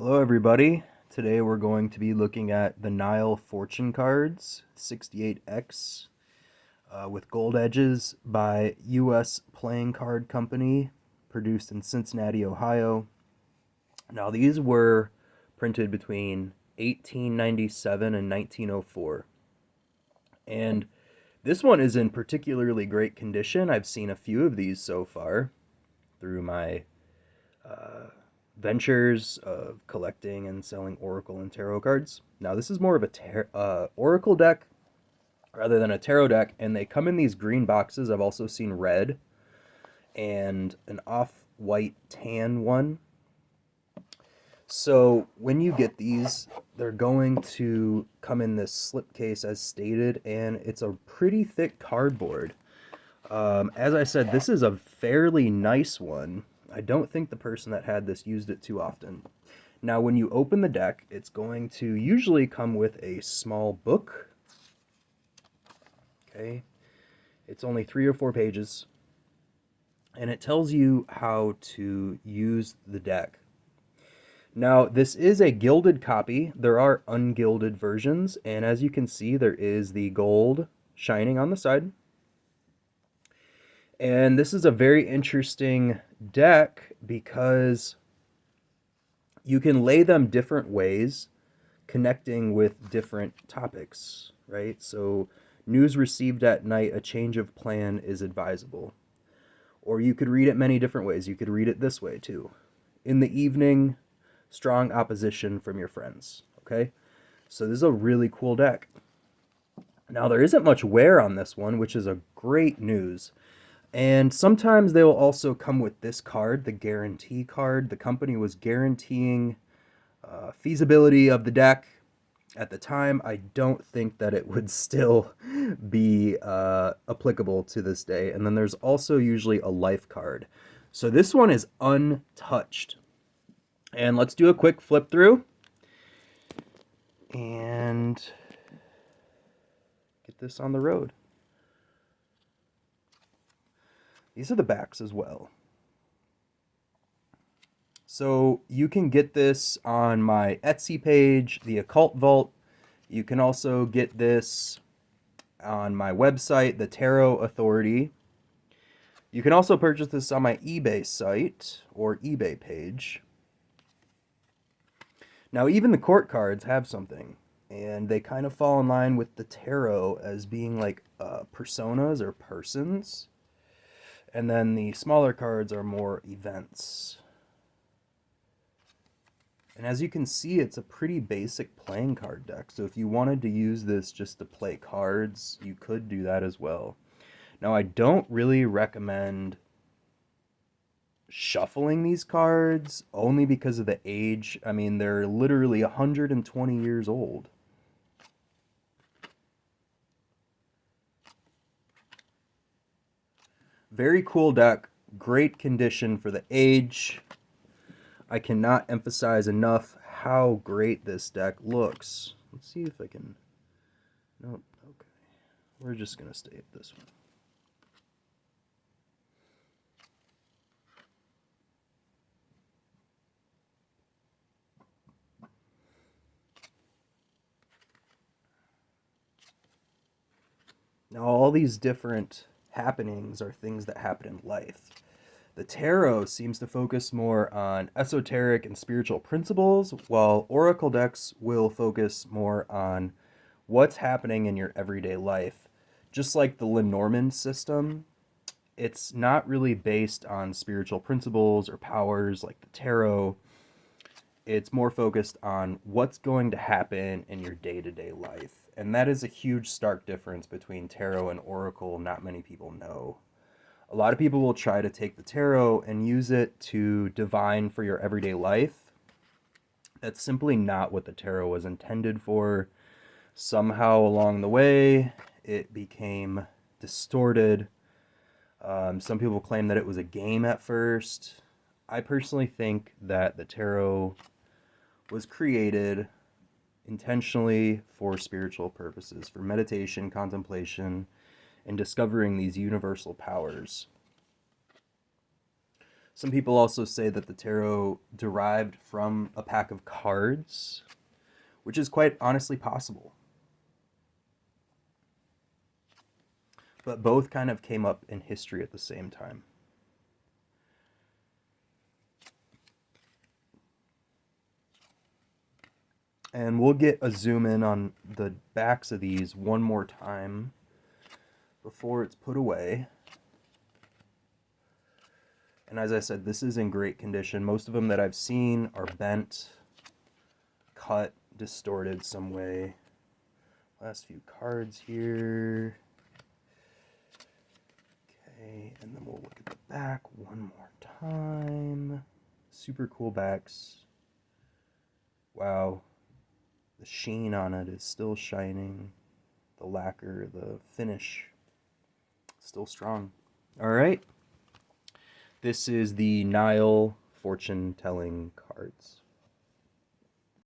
Hello, everybody. Today we're going to be looking at the Nile Fortune Cards 68X with gold edges by U.S. Playing Card Company, produced in Cincinnati, Ohio. Now, these were printed between 1897 and 1904. And this one is in particularly great condition. I've seen a few of these so far through my uh, ventures of collecting and selling Oracle and Tarot cards. Now, this is more of a Oracle deck rather than a Tarot deck, and they come in these green boxes. I've also seen red and an off-white tan one. So when you get these, they're going to come in this slipcase as stated, and it's a pretty thick cardboard. As I said, this is a fairly nice one. I don't think the person that had this used it too often. Now, when you open the deck, it's going to usually come with a small book. Okay, it's only 3 or 4 pages, and it tells you how to use the deck. Now, this is a gilded copy. There are ungilded versions, and as you can see, there is the gold shining on the side. And this is a very interesting deck because you can lay them different ways, connecting with different topics, right? So, news received at night, a change of plan is advisable. Or you could read it many different ways. You could read it this way too. In the evening, strong opposition from your friends, okay? So, this is a really cool deck. Now, there isn't much wear on this one, which is a great news. And sometimes they will also come with this card, the guarantee card. The company was guaranteeing feasibility of the deck at the time. I don't think that it would still be applicable to this day. And then there's also usually a life card. So this one is untouched. And let's do a quick flip through and get this on the road. These are the backs as well. So you can get this on my Etsy page, the Occult Vault. You can also get this on my website, the Tarot Authority. You can also purchase this on my eBay site or eBay page. Now, even the court cards have something, and they kind of fall in line with the tarot as being like personas or persons. And then the smaller cards are more events. And as you can see, it's a pretty basic playing card deck. So if you wanted to use this just to play cards, you could do that as well. Now, I don't really recommend shuffling these cards only because of the age. I mean, they're literally 120 years old. Very cool deck, great condition for the age. I cannot emphasize enough how great this deck looks. Let's see if I can... Nope, okay. We're just going to stay at this one. Now, all these different happenings are things that happen in life. The tarot seems to focus more on esoteric and spiritual principles, while oracle decks will focus more on what's happening in your everyday life. Just like the Lenormand system, it's not really based on spiritual principles or powers like the tarot. It's more focused on what's going to happen in your day-to-day life. And that is a huge stark difference between tarot and oracle not many people know. A lot of people will try to take the tarot and use it to divine for your everyday life. That's simply not what the tarot was intended for. Somehow along the way, it became distorted. Some people claim that it was a game at first. I personally think that the tarot was created intentionally for spiritual purposes, for meditation, contemplation, and discovering these universal powers. Some people also say that the tarot derived from a pack of cards, which is quite honestly possible. But both kind of came up in history at the same time. And we'll get a zoom in on the backs of these one more time before it's put away. And as I said, this is in great condition. Most of them that I've seen are bent, cut, distorted some way. Last few cards here. Okay, and then we'll look at the back one more time. Super cool backs. Wow. The sheen on it is still shining. The lacquer, the finish, still strong. All right. This is the Nile fortune telling cards.